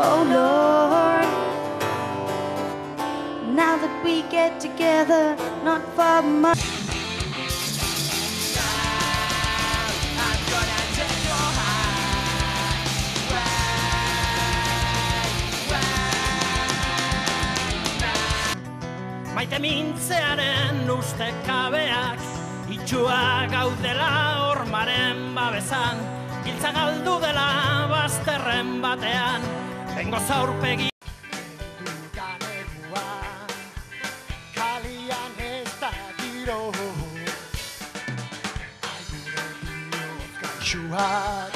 Oh Lord, now that we get together, not for much. Maite mintzearen ustekabeak, itxua gaudela hormaren babesan, giltza galdu dela bazterren batean, bengo zaurpegi. Kalian ez da giro, aigure bihotz gaixuak,